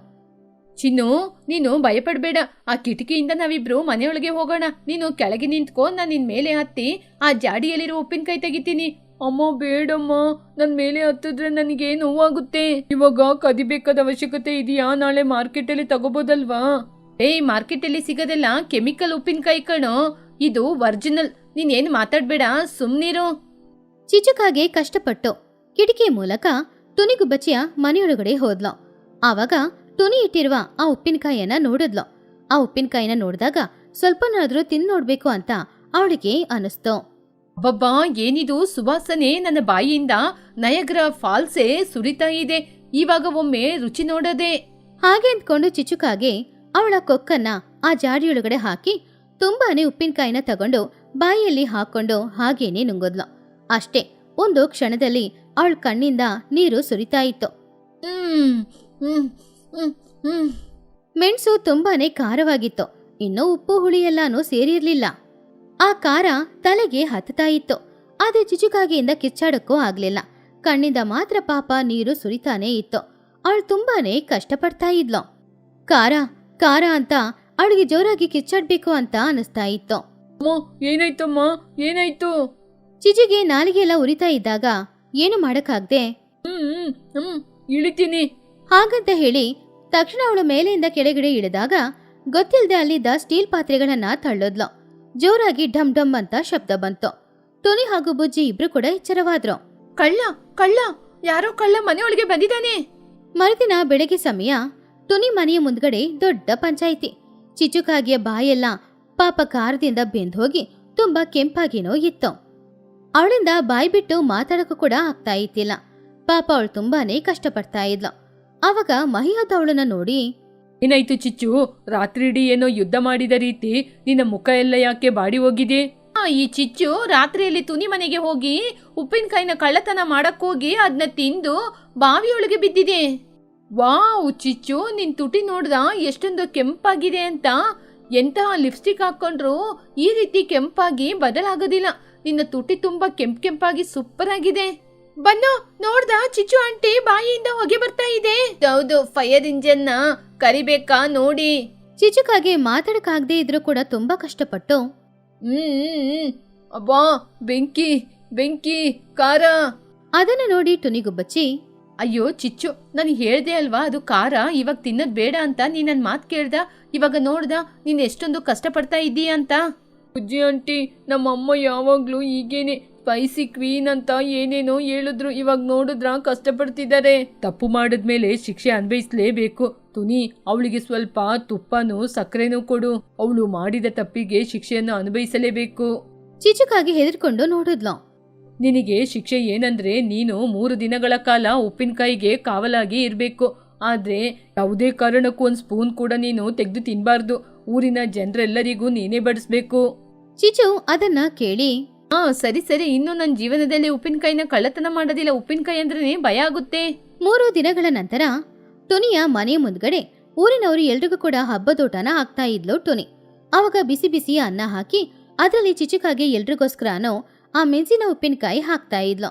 ಚಿನ್ನು, ನೀನು ಭಯಪಡಬೇಡ. ಆ ಕಿಟಕಿಯಿಂದ ನಾವಿಬ್ರು ಮನೆಯೊಳಗೆ ಹೋಗೋಣ. ನೀನು ಕೆಳಗೆ ನಿಂತ್ಕೋ, ನಾನು ನಿನ್ ಮೇಲೆ ಹತ್ತಿ ಆ ಜಾಡಿಯಲ್ಲಿರೋ ಉಪ್ಪಿನಕಾಯಿ ತೆಗಿತೀನಿ. ಅಮ್ಮ ಬೇಡಮ್ಮ, ನನ್ ಮೇಲೆ ಹತ್ತಿದ್ರೆ ನನಗೆ ನೋವಾಗುತ್ತೆ. ಇವಾಗ ಕದಿಬೇಕಾದ ಅವಶ್ಯಕತೆ ಇದೆಯಾ? ನಾಳೆ ಮಾರ್ಕೆಟಲ್ಲಿ ತಗೋಬೋದಲ್ವಾ? ಮಾರ್ಕೆಟಲ್ಲಿ ಸಿಗೋದೆಲ್ಲ ಕೆಮಿಕಲ್ ಉಪ್ಪಿನಕಾಯಿ ಕಣೋ, ಇದು ಒರಿಜಿನಲ್. ನೀನೇನು ಮಾತಾಡ್ಬೇಡ, ಸುಮ್ನಿರು. ಚಿಚುಕಾಗೆ ಕಷ್ಟಪಟ್ಟು ಕಿಟಕಿ ಮೂಲಕ ಟುನಿಗುಬ್ಬಚ್ಚಿಯ ಮನೆಯೊಳಗಡೆ ಹೋದ್ಲು. ಆವಾಗ ಟುನಿ ಇಟ್ಟಿರುವ ಆ ಉಪ್ಪಿನಕಾಯಿಯನ್ನ ನೋಡಿದ್ಲು. ಆ ಉಪ್ಪಿನಕಾಯಿನ ನೋಡಿದಾಗ ಸ್ವಲ್ಪನಾದ್ರೂ ತಿಂದು ನೋಡ್ಬೇಕು ಅಂತ ಅವಳಿಗೆ ಅನಿಸ್ತು. ಅಬ್ಬಬ್ಬಾ, ಏನಿದು ಸುವಾಸನೆ? ನನ್ನ ಬಾಯಿಯಿಂದ ನಯಗ್ರ ಫಾಲ್ಸೆ ಸುರಿತಾ ಇದೆ. ಇವಾಗ ಒಮ್ಮೆ ರುಚಿ ನೋಡದೆ. ಹಾಗೆ ಅಂದ್ಕೊಂಡು ಚಿಚುಕಾಗೆ ಅವಳ ಕೊಕ್ಕನ್ನ ಆ ಜಾಡಿಯೊಳಗಡೆ ಹಾಕಿ ತುಂಬಾನೇ ಉಪ್ಪಿನಕಾಯಿನ ತಗೊಂಡು ಬಾಯಿಯಲ್ಲಿ ಹಾಕೊಂಡು ಹಾಗೇನೆ ನುಂಗೋದ್ಲು. ಅಷ್ಟೇ, ಒಂದು ಕ್ಷಣದಲ್ಲಿ ಅವಳ ಕಣ್ಣಿಂದ ನೀರು ಸುರಿತಾ ಇತ್ತು. ಹ್ಮ್ ಹ್ಮ್ ಹ್ಮ್ ಹ್ಮ್ ಮೆಣಸು ತುಂಬಾನೇ ಖಾರವಾಗಿತ್ತು. ಇನ್ನು ಉಪ್ಪು ಹುಳಿ ಎಲ್ಲಾನು ಸೇರಿರ್ಲಿಲ್ಲ. ಆ ಖಾರ ತಲೆಗೆ ಹತ್ತುತ್ತಾ ಇತ್ತು. ಆದ್ರೆ ಚಿಚುಕಾಗೆಯಿಂದ ಕಿಚ್ಚಾಡಕ್ಕೂ ಆಗ್ಲಿಲ್ಲ. ಕಣ್ಣಿಂದ ಮಾತ್ರ ಪಾಪ ನೀರು ಸುರಿತಾನೇ ಇತ್ತು. ಅವಳು ತುಂಬಾನೇ ಕಷ್ಟಪಡ್ತಾ ಇದ್ಲು. ಖಾರ ಖಾರ ಅಂತ ಅವಳಿಗೆ ಜೋರಾಗಿ ಕಿಚ್ಚಾಡ್ಬೇಕು ಅಂತ ಅನಿಸ್ತಾ ಇತ್ತು. ಅಮ್ಮ ಏನಾಯ್ತಮ್ಮ, ಏನಾಯ್ತು? ಚಿಚಿಗೆ ನಾಲಿಗೆ ಎಲ್ಲ ಉರಿತಾ ಇದ್ದಾಗ ಏನು ಮಾಡಕ್ಕಾಗ್ದೆ ಇಳಿತೀನಿ. ಹಾಗಂತ ಹೇಳಿ ತಕ್ಷಣ ಅವಳು ಮೇಲೆಯಿಂದ ಕೆಳಗಡೆ ಇಳಿದಾಗ ಗೊತ್ತಿಲ್ಲದೆ ಅಲ್ಲಿದ್ದ ಸ್ಟೀಲ್ ಪಾತ್ರೆಗಳನ್ನ ತಳ್ಳೋದ್ಲು. ಜೋರಾಗಿ ಢಮ್ ಢಮ್ ಅಂತ ಶಬ್ದ ಬಂತು. ಟುನಿ ಹಾಗೂ ಬುಜ್ಜಿ ಇಬ್ರು ಕೂಡ ಎಚ್ಚರವಾದ್ರು. ಕಳ್ಳ ಕಳ್ಳ ಯಾರೋ ಕಳ್ಳ ಮನೆಯೊಳಗೆ ಬಂದಿದ್ದಾನೆ. ಮರುದಿನ ಬೆಳಗ್ಗೆ ಸಮಯ ಟುನಿ ಮನೆಯ ಮುಂದ್ಗಡೆ ದೊಡ್ಡ ಪಂಚಾಯಿತಿ. ಚಿಚುಕಾಗಿಯ ಬಾಯೆಲ್ಲ ಪಾಪ ಖಾರದಿಂದ ಬೆಂದು ಹೋಗಿ ತುಂಬಾ ಕೆಂಪಾಗಿನೋ ಇತ್ತು. ಅವಳಿಂದ ಬಾಯಿ ಬಿಟ್ಟು ಮಾತಾಡಕ್ಕೂ ಕೂಡ ಆಗ್ತಾ ಇತ್ತಿಲ್ಲ. ಪಾಪ ಅವಳು ತುಂಬಾನೇ ಕಷ್ಟಪಡ್ತಾ ಇದ್ಲು. ಆವಾಗ ಮಹಿಯಾದ ಅವಳನ್ನ ನೋಡಿ, ಏನಾಯ್ತು ಚಿಚ್ಚು? ರಾತ್ರಿಡೀ ಏನೋ ಯುದ್ಧ ಮಾಡಿದ ರೀತಿ ನಿನ್ನ ಮುಖ ಎಲ್ಲ ಯಾಕೆ ಬಾಡಿ ಹೋಗಿದೆ? ಈ ಚಿಚ್ಚು ರಾತ್ರಿಯಲ್ಲಿ ತುನಿ ಮನೆಗೆ ಹೋಗಿ ಉಪ್ಪಿನಕಾಯಿನ ಕಳ್ಳತನ ಮಾಡಕ್ಕೋಗಿ ಅದನ್ನ ತಿಂದು ಬಾವಿಯೊಳಗೆ ಬಿದ್ದಿದೆ. ವಾವ್ ಚಿಚ್ಚು, ನಿನ್ ತುಟಿ ನೋಡ್ದ ಎಷ್ಟೊಂದು ಕೆಂಪಾಗಿದೆ ಅಂತ. ಎಂತಹ ಲಿಪ್ಸ್ಟಿಕ್ ಹಾಕೊಂಡ್ರು ಈ ರೀತಿ ಕೆಂಪಾಗಿ ಬದಲಾಗೋದಿಲ್ಲ. ನಿನ್ನ ತುಟಿ ತುಂಬಾ ಕೆಂಪಾಗಿ ಸೂಪರ್ ಆಗಿದೆ. ಬನ್ನೋ ನೋಡ್ದ ಚಿಚ್ಚು ಆಂಟಿ ಬಾಯಿಯಿಂದ ಹೊಗೆ ಬರ್ತಾ ಇದೆ. ಹೌದು, ಫೈರ್ ಇಂಜಿನ್ ನ ಕರಿಬೇಕಾ ನೋಡಿ. ಚಿಚುಕಾಗೆ ಮಾತಾಡಕ್ಕಾಗದೇ ಇದ್ರೂ ಕೂಡ ತುಂಬಾ ಕಷ್ಟಪಟ್ಟು ಅಬ್ಬಾ ಬೆಂಕಿ ಬೆಂಕಿ ಖಾರ. ಅದನ್ನ ನೋಡಿ ಟುನಿಗುಬ್ಬಚ್ಚಿ, ಅಯ್ಯೋ ಚಿಚ್ಚು, ನಾನು ಹೇಳ್ದೆ ಅಲ್ವಾ ಅದು ಖಾರ, ಇವಾಗ ತಿನ್ನೋದ್ ಬೇಡ ಅಂತ. ನೀನ್ ನನ್ ಮಾತ್ ಕೇಳ್ದ, ಇವಾಗ ನೋಡ್ದ ನೀನ್ ಎಷ್ಟೊಂದು ಕಷ್ಟಪಡ್ತಾ ಇದ್ದೀಯ ಅಂತ. ಬುಜ್ಜಿ ಆಂಟಿ, ನಮ್ಮಮ್ಮ ಯಾವಾಗ್ಲೂ ಹೀಗೇನೆ ಸ್ಪೈಸಿ ಕ್ವೀನ್ ಅಂತ ಏನೇನೋ ಹೇಳಿದ್ರು. ಇವಾಗ ನೋಡಿದ್ರ ಕಷ್ಟಪಡ್ತಿದ್ದಾರೆ. ತಪ್ಪು ಮಾಡಿದ್ಮೇಲೆ ಶಿಕ್ಷೆ ಅನ್ವಯಿಸ್ಲೇಬೇಕು. ತುನಿ, ಅವಳಿಗೆ ಸ್ವಲ್ಪ ತುಪ್ಪನೂ ಸಕ್ಕರೆನೂ ಕೊಡು. ಅವಳು ಮಾಡಿದ ತಪ್ಪಿಗೆ ಶಿಕ್ಷೆಯನ್ನು ಅನುಭವಿಸಲೇಬೇಕು. ಚಿಚುಕಾಗಿ ಹೆದರ್ಕೊಂಡು ನೋಡಿದ್ಲು. ನಿನಗೆ ಶಿಕ್ಷೆ ಏನಂದ್ರೆ ನೀನು 3 ದಿನಗಳ ಕಾಲ ಉಪ್ಪಿನಕಾಯಿಗೆ ಕಾವಲಾಗಿ ಇರಬೇಕು. ಆದ್ರೆ ಯಾವುದೇ ಕಾರಣಕ್ಕೂ 1 ಸ್ಪೂನ್ ಕೂಡ ನೀನು ತೆಗೆದು ತಿನ್ಬಾರ್ದು. ಊರಿನ ಜನರೆಲ್ಲರಿಗೂ ನೀನೇ ಬಡಿಸ್ಬೇಕು. ಚಿಚು ಅದನ್ನ ಕೇಳಿ, ಸರಿ ಸರಿ, ಇನ್ನು ನನ್ನ ಜೀವನದಲ್ಲಿ ಉಪ್ಪಿನಕಾಯಿನ ಕಳ್ಳತನ ಮಾಡೋದಿಲ್ಲ. ಉಪ್ಪಿನಕಾಯಿ ಅಂದ್ರೆ ಭಯ ಆಗುತ್ತೆ. 3 ದಿನಗಳ ನಂತರ ಟುನಿಯ ಮನೆಯ ಮುಂದ್ಗಡೆ ಊರಿನವರು ಎಲ್ರಿಗೂ ಕೂಡ ಹಬ್ಬದೋಟನ ಆಗ್ತಾ ಇದ್ಲು ಟುನಿ. ಅವಾಗ ಬಿಸಿ ಬಿಸಿ ಅನ್ನ ಹಾಕಿ ಅದರಲ್ಲಿ ಚಿಚುಕಾಗೆ ಎಲ್ರಿಗೋಸ್ಕರನೋ ಆ ಮೆಣಸಿನ ಉಪ್ಪಿನಕಾಯಿ ಹಾಕ್ತಾ ಇದ್ಲು.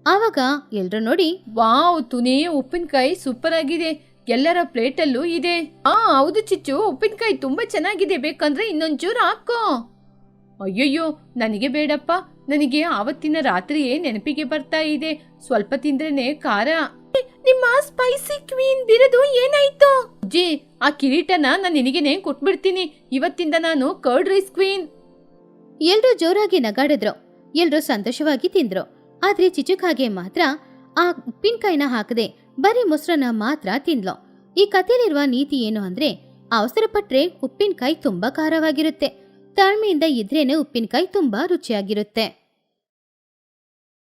ಆವಾಗ ಎಲ್ರು ನೋಡಿ, ವಾವ್ ತುನಿ, ಉಪ್ಪಿನಕಾಯಿ ಸೂಪರ್ ಆಗಿದೆ, ಎಲ್ಲರ ಪ್ಲೇಟಲ್ಲೂ ಇದೆ. ಹೌದು ಚಿಚ್ಚು, ಉಪ್ಪಿನಕಾಯಿ ತುಂಬಾ ಚೆನ್ನಾಗಿದೆ, ಬೇಕಂದ್ರೆ ಇನ್ನೊಂಚೂರು ಹಾಕೋ. ಅಯ್ಯಯ್ಯೋ ನನಗೆ ಬೇಡಪ್ಪ, ನನಗೆ ಆವತ್ತಿನ ರಾತ್ರಿಯೇ ನೆನಪಿಗೆ ಬರ್ತಾ ಇದೆ. ಸ್ವಲ್ಪ ತಿಂದ್ರೇನೆ ಖಾರ. ನಿಮ್ಮ ಸ್ಪೈಸಿ ಕ್ವೀನ್ ಬಿರದು ಏನಾಯ್ತು? ಜಿ, ಆ ಕಿರೀಟನ ನಾನು ನಿನಗೇನೆ ಕೊಟ್ಬಿಡ್ತೀನಿ. ಇವತ್ತಿಂದ ನಾನು ಕರ್ಡ್ ರೈಸ್ ಕ್ವೀನ್. ಎಲ್ರೂ ಜೋರಾಗಿ ನಗಾಡಿದ್ರು. ಎಲ್ರೂ ಸಂತೋಷವಾಗಿ ತಿಂದ್ರು. ಆದ್ರೆ ಚಿಚುಕಾಗೆ ಮಾತ್ರ ಆ ಉಪ್ಪಿನಕಾಯಿನ ಹಾಕದೆ ಬರೀ ಮೊಸರನ್ನ ಮಾತ್ರ ತಿಂದ್ಲು. ಈ ಕಥೆಯಲ್ಲಿರುವ ನೀತಿ ಏನು ಅಂದ್ರೆ, ಅವಸರ ಪಟ್ರೆ ಉಪ್ಪಿನಕಾಯಿ ತುಂಬಾ ಖಾರವಾಗಿರುತ್ತೆ. ತಾಳ್ಮೆಯಿಂದ ಇದ್ರೇನೆ ಉಪ್ಪಿನಕಾಯಿ ತುಂಬಾ ರುಚಿಯಾಗಿರುತ್ತೆ.